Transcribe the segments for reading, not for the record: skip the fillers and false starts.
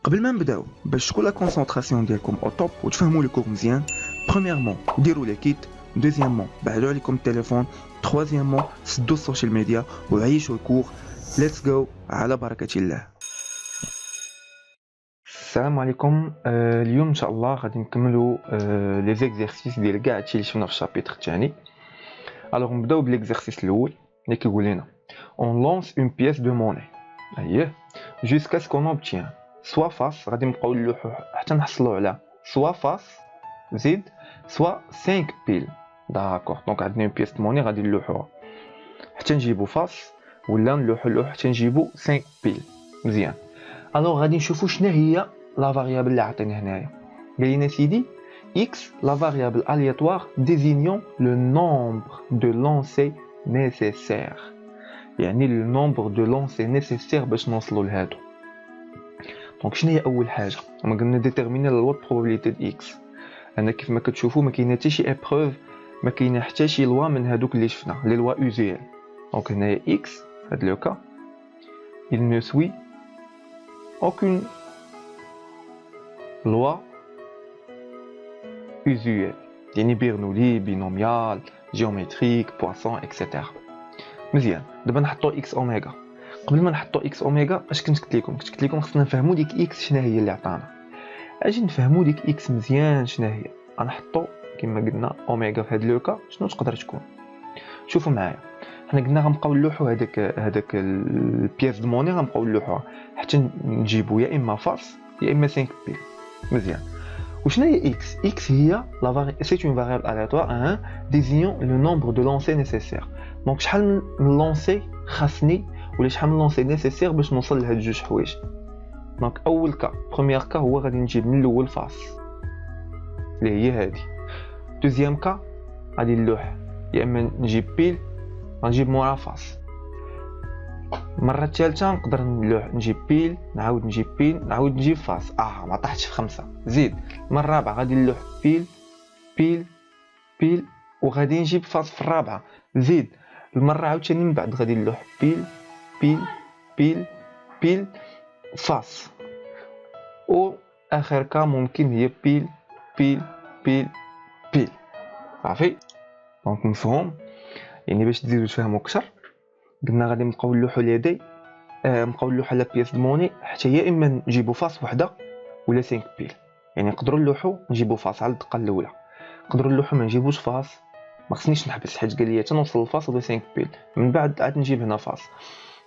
قبل ما نبداو باش تكون لا كونسونطراسيون ديالكم او توب وتفهموا لي كور مزيان. بريميرمون ديروا لي كيت، دوزيامون بعدوا عليكم التليفون، تروازيامون سدوا السوشيال ميديا وعيشوا الكور. ليتس جو على بركه الله. السلام عليكم. اليوم ان شاء الله غادي نكملوا لي زيكزارسيس ديال كاع هادشي اللي شفنا في الشابيتر الثاني. الوغ نبداو بالاكزارسيس الاول اللي كيقول لنا on lance une pièce de monnaie اييه jusqu'à ce qu'on obtient soit face. غادي نبقاو نلوحو حتى نحصلوا على soit face زيد soit 5 بيل. داكوغ، دونك عندنا une pièce de monnaie غادي نلوحوها حتى نجيبو face ولا نلوحو اللوح حتى نجيبو 5 بيل. مزيان. الوغ غادي نشوفو شنو هي لا فاريابل اللي عطينا هنايا. قال لنا سيدي x la variable aléatoire désignant le nombre de lancers nécessaires. يعني le nombre de lancers nécessaires باش نوصلوا لهادو. دونك شنو هي اول حاجه؟ هما قلنا ديتيرميني لا لوا probabilité د x. انا كيف ما كتشوفوا ما كاينه حتى شي ايبروف، ما كاينه حتى شي لوا من هادوك اللي شفنا لي لوا اوزيال. دونك هنايا x هاد لو كا il ne suit aucune loi usuelle، يعني بيرنولي، بينوميال، جيومتريك، بواسون اكسيتيرا. مزيان. دابا نحطو اكس اوميغا. قبل ما نحطو اكس اوميغا اش كنت قلت لكم خصنا نفهموا ديك اكس شنو هي اللي عطانا. اجي نفهموا ديك اكس مزيان شنو هي. غنحطو كما قلنا اوميغا في هاد لوكا شنو تقدر تكون. شوفوا معايا، حنا قلنا غنبقاو نلوحو هذاك البياس دو موني، غنبقاو نلوحوها حتى نجيبو يا اما فاس يا اما 5 بي. مزيان. وشنو هي x؟ x هي c'est une variable aléatoire désignant le nombre de lancers nécessaires. دونك شحال من لونسي خاصني ولا شحال من لونسي نيسيسير باش نوصل لهاد جوج حوايج. دونك اول كا بروميير كا هو غادي نجيب من الاول فاس اللي هي هادي. دوزيام كا غادي نلوح يا اما نجيب بيل غنجيب مورا فاس. المره الثالثه نقدر نجيب بيل نعاود نجيب بيل نعاود نجيب فاس. ما طاحتش في 5. زيد المره الرابعه غادي نلوح بيل بيل بيل وغادي نجيب فاس في الرابعه. زيد المره عاوتاني من بعد غادي نلوح بيل بيل بيل بيل فاس. و اخر كا ممكن هي بيل بيل بيل بيل. صافي. دونك مفهوم. يعني باش تزيدو تفهموا اكثر قلنا غادي نبقاو نلوحو اليدي، نبقاو نلوحو لا بياس دو موني حتى يا اما نجيبو فاس وحده ولا 5 بيل. يعني نقدروا نلوحو نجيبو فاس على الدقه الاولى، نقدروا نلوحو ما نجيبوش فاس، ما خصنيش نحبس حيت قال لي حتى نوصل لفاس ولا 5 بيل من بعد عاد نجيب هنا فاس.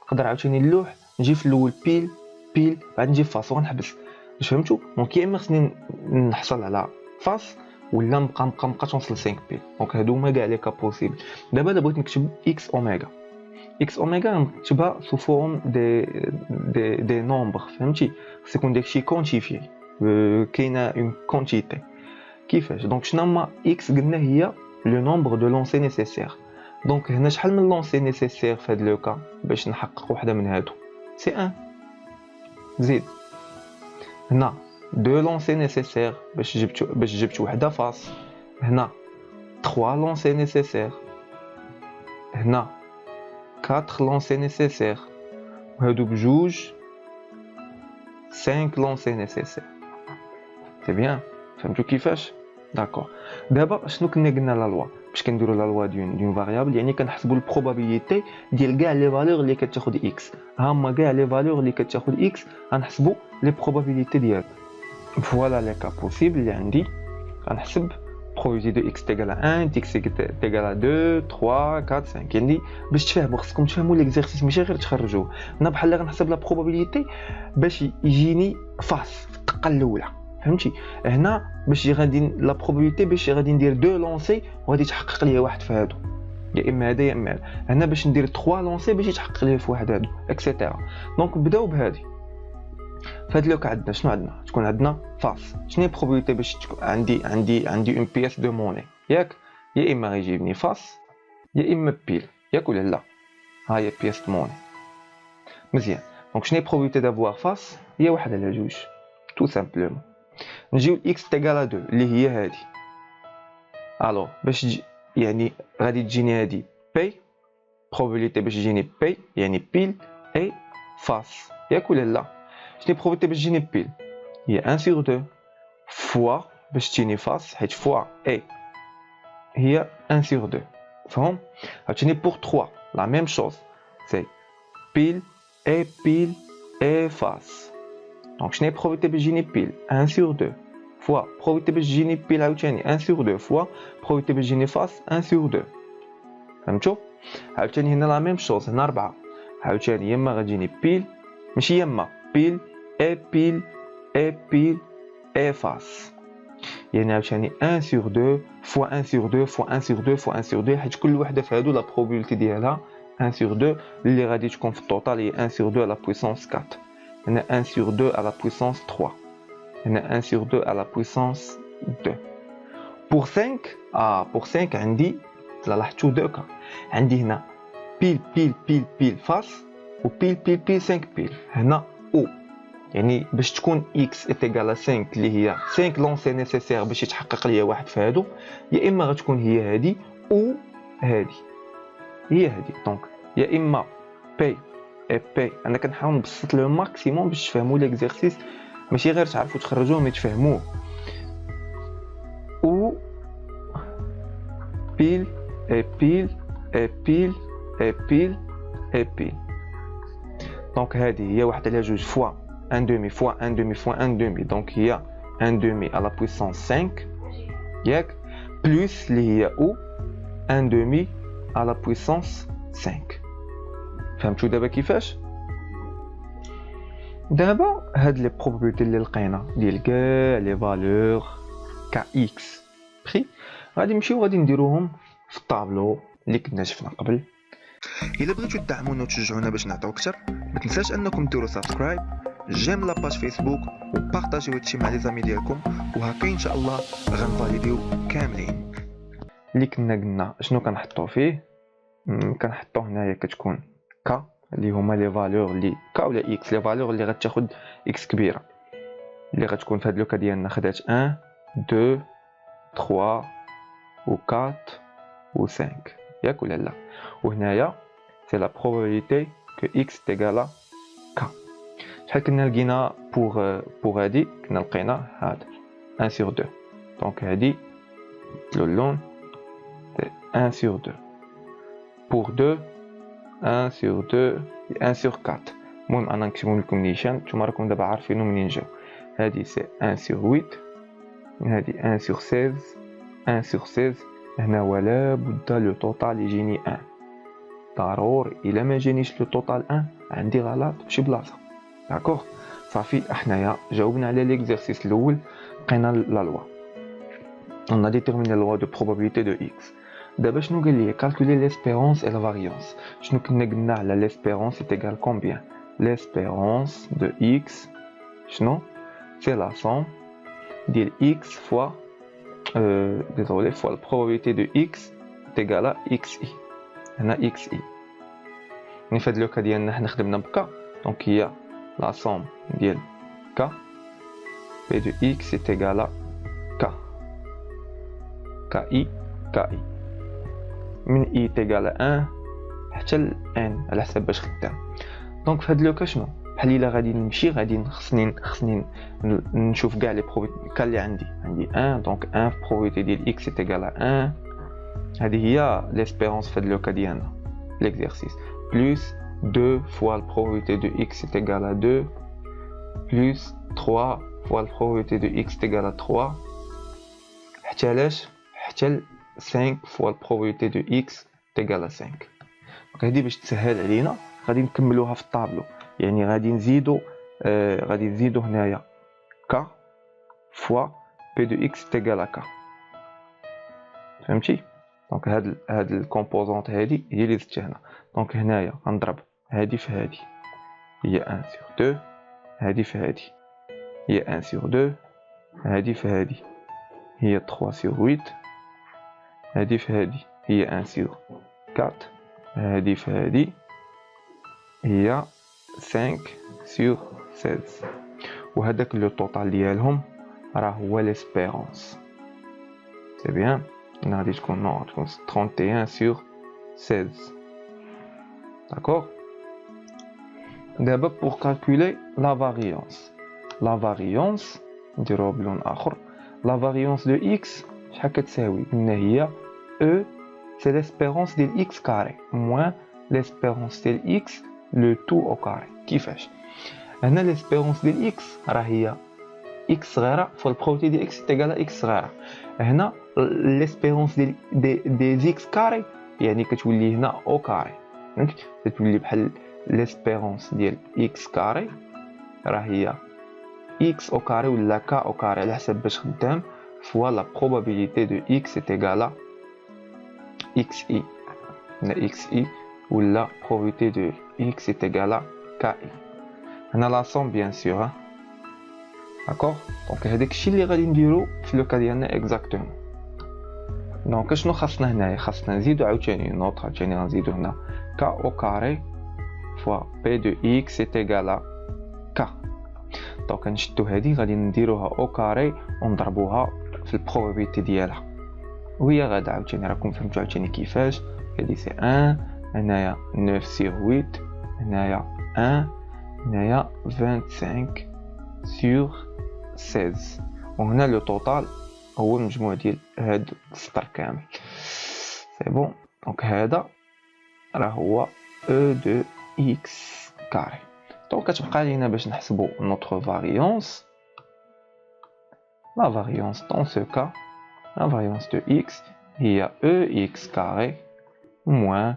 نقدر عاوتاني نلوح نجيب في الاول بيل بيل بعد نجيب فاس وغنحبس. واش فهمتوا؟ دونك يا اما خصني نحصل على فاس ولا نبقى توصل 5 بيل. دونك هادو هما كاع لي كا بوسيبل. دابا بغيت نكتب اكس اوميغا. اكس اوميغا نكتبها سو فورم دي نومبر. فهمتي؟ خص يكون داكشي كونتيفي، كاينه اون كونتيتي. كيفاش؟ دونك شنو هما اكس؟ قلنا هي لو نومبر دو لونسي نيسيسير. دونك هنا شحال من لونسي نيسيسير في هاد لو كا باش نحقق وحده من هادو؟ سي 1. زيد هنا دو لونسي نيسيسير باش جبت وحده فاس. هنا 3 لونسي نيسيسير. هنا 4 lancers nécessaires. وهادو بجوج 5 lancers nécessaires. سي بيان. فهمتوا كيفاش؟ داكور. دابا شنو كنا قلنا لا لوا باش كنديروا لا لوا دون فاريابل؟ يعني كنحسبوا البروبابيليتي ديال كاع لي فالور اللي كتاخذ اكس. هما كاع لي فالور اللي كتاخذ اكس غنحسبوا لي بروبابيليتي ديالها. فوالا لي كا بوسيبل اللي عندي. غنحسب probabilité de x égale à 1, x égale à 2, 3, 4, 5. يعني باش تفهموا خصكم تفهموا ليكزارسيس ماشي غير تخرجوه. انا بحال اللي غنحسب لا probabilité باش يجيني فاس في الدقه الاولى. فهمتي؟ هنا باش غادي لا probabilité باش غادي ندير 2 لونسي وغادي يتحقق لي واحد في هادو، يا اما هذا يا اما هذا. هنا باش ندير 3 لونسي باش يتحقق لي في واحد هادو اكسيتيرا. دونك نبداو بهادي. فهاد لوكا عندنا شنو عندنا؟ تكون عندنا فاس. شنو هي probabilité باش تكون عندي اون بياس دو موني ياك؟ يا اما غيجيبني فاس يا اما بيل ياك ولا لا؟ ها هي بياس دو موني. مزيان. دونك شنو هي probabilité دافوار فاس؟ هي 1 على 2 تو سامبلومون. نجيو x تيغال 2 اللي هي هادي. الو باش يعني غادي تجيني هادي بي probabilité باش تجيني بي يعني بيل اي فاس ياك ولا لا؟ شنو probabilité باش تجيني بيل؟ هي 1 sur 2 فوا باش تجيني فاس حيت فوا اي هي 1 sur 2 فهم. عاوتاني pour 3 la même chose c'est pile et face. Donc شنو هي probabilité باش تجيني pile 1 sur 2 فوا probabilité باش تجيني pile عاوتاني 1 sur 2 فوا probabilité باش تجيني face 1 sur 2. فهمتوا؟ عاوتاني هنا لا ميم شوز هنا 4 عاوتاني يما غتجيني بيل ماشي يما بيل اي فاس يعني عاوتاني 1 sur 2 فوا 1 sur 2 فوا 1 sur 2 فوا 1 sur 2 حيت كل وحده في هادو لا probabilité ديالها 1 sur 2 اللي غادي تكون في التوتال هي 1 sur 2 على puissance 4 هنا 1 sur 2 على puissance 3 هنا 1 sur 2 على puissance 2. pour 5 pour 5 عندي لاحظتوا دوكا عندي هنا بيل فاس و بيل 5 بيل هنا او يعني باش تكون x est égal à 5 اللي هي 5 لونسي نيسيسير باش يتحقق ليا واحد في هادو يا اما غتكون هي هادي او هادي هي هادي دونك يا اما بي اي بي انا كنحاول نبسط لو ماكسيموم باش تفهموا ليكزارسيس ماشي غير تعرفوا تخرجوه مي تفهموه او بيل et pile. Donc هذه هي واحد على جوج فوا 1 demi فوا 1 demi فوا 1 demi donc هي 1 demi à la puissance 5 ياك بلس اللي هي او 1 demi à la puissance 5. فهمتوا دابا كيفاش؟ دابا هاد لي probabilités اللي لقينا ديال كاع لي فالور كا اكس بخي غادي نمشيو غادي نديروهم في الطابلو اللي كنا شفنا قبل. الا بغيتو تدعمونا وتشجعونا باش نعطيو اكثر ما تنساش انكم ديروا سبسكرايب جيم لاباج فيسبوك وبارطاجيو هادشي مع لي زامي ديالكم وهكا ان شاء الله غنفاليديو كاملين. اللي كنا قلنا شنو كنحطو فيه كنحطو هنايا كتكون كا اللي هما لي فالور اللي كا ولا اكس لي فالور اللي غتاخد اكس كبيره اللي غتكون في هاد لوكا ديالنا خدات 1 2 3 و 4 و 5 ياك ولا لا وهنايا سي لا probabilité que x est égal à k. شحال كنا لقينا بوغ هادي كنا لقينا هاد 1 sur 2 دونك هادي اللون سي 1 sur 2 pour 2 1 sur 2 1 sur 4. المهم انا نكتبهم لكم نيشان نتوما راكم دابا عارفينو منين جاو. هادي سي 1 sur 8 هادي 1 sur 16 1 sur 16 هنا ولا بد لو توتال يجيني 1 ضروري الا ما جانيش لو توتال 1 عندي غلط فشي بلاصه داكوغ صافي. احنايا جاوبنا على ليكزارسيس الاول لقينا لا لوا on a déterminé la loi de probabilité de x. دابا شنو قال لي calculer l'espérance et la variance. شنو كنا قلنا على l'espérance est égal combien l'espérance de x شنو c'est la somme ديال x fois désolé fois la probabilité de x est égale à xi هنا xi يعني في هاد لوكا ديالنا حنا خدمنا بكا دونك هي لا somme ديال k p de x est égal à k ki من i est égal à 1 حتى ل n على حسب باش خدام. دونك في هاد لوكا شنو بحال الا غادي نمشي غادي خصني نشوف كاع لي probabilités اللي عندي 1 دونك 1 probabilité ديال x est égal à 1 هذه هي l'espérance في هاد لوكا ديالنا l'exercice plus 2 fois la probabilité de x est égal à 2 plus 3 fois la probabilité de x est égal à 3 حتى لاش حتى 5 fois la probabilité de x est égal à 5. دونك هذه باش تسهل علينا غادي نكملوها في الطابلو يعني غادي نزيدو هنايا k fois p de x est égal à k. فهمتي دونك هاد الكومبوزونط هادي هي اللي زدت هنا دونك هنايا غنضرب هادي في هادي هي 1 sur 2 هادي في هادي هي 1 sur 2 هادي في هادي هي 3 sur 8 هادي في هادي هي 1 sur 4 هادي في هادي هي 5 sur 16 وهذاك لو توتال ديالهم راه هو ليسبيرونس سي بيان غادي تكون 31 sur 16 d'accord. D'abord pour calculer la variance لا فاريونس نديروها بلون اخر. لا فاريونس دو اكس شحال كتساوي؟ قلنا هي او سي ليسبيرونس ديال اكس كاري موان ليسبيرونس ديال اكس لو تو او كاري. كيفاش؟ هنا ليسبيرونس ديال اكس راه هي اكس صغيره فوا البروبابيليتي ديال اكس تيغال اكس صغيره. هنا ليسبيرونس ديال اكس كاري يعني كتولي هنا او كاري، دونك كتولي بحال ليسبيرونس ديال اكس كاري راه هي اكس او كاري ولا كا او كاري على حسب باش خدام فوا لا بروبابيليتي دو اكس تيغال اكس اي هنا اكس اي ولا probabilité de x est égale à ki. هنا لا سوم بيان سور داكوغ. دونك هذاك الشيء اللي غادي نديرو في لو كا ديالنا اكزاكتومون. دونك شنو خاصنا هنايا؟ خاصنا نزيدو عاوتاني نوط، عاوتاني غنزيدو هنا كا او كاري فوا بي دو اكس est égal à k. دونك نشدو هادي غادي نديروها او كاري ونضربوها في البروبابيليتي ديالها وهي غادا عاوتاني راكم فهمتو عاوتاني كيفاش. هادي سي 1 هنايا 9 sur 8 هنايا 1 هنايا 25 sur 16 وهنا لو توتال هو المجموع ديال هاد السطر كامل. سي بون. دونك هذا راه هو او دو اكس كاري. دونك كتبقى لينا باش نحسبو نوتر فاريونس. لا فاريونس dans ce cas la variance de x هي ex carré moins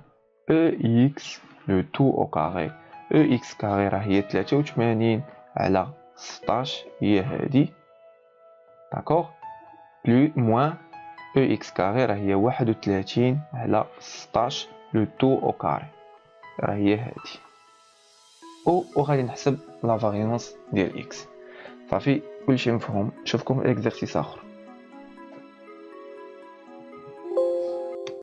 ex le tout au carré. ex carré راه هي 83 على 16 هي هادي داكوغ بلو موان ex carré راه هي 31 على 16 لو tout au carré راه هي هادي وغادي نحسب لا فاريونس ديال x. صافي كلشي مفهوم. نشوفكم في اكزرسيس اخر.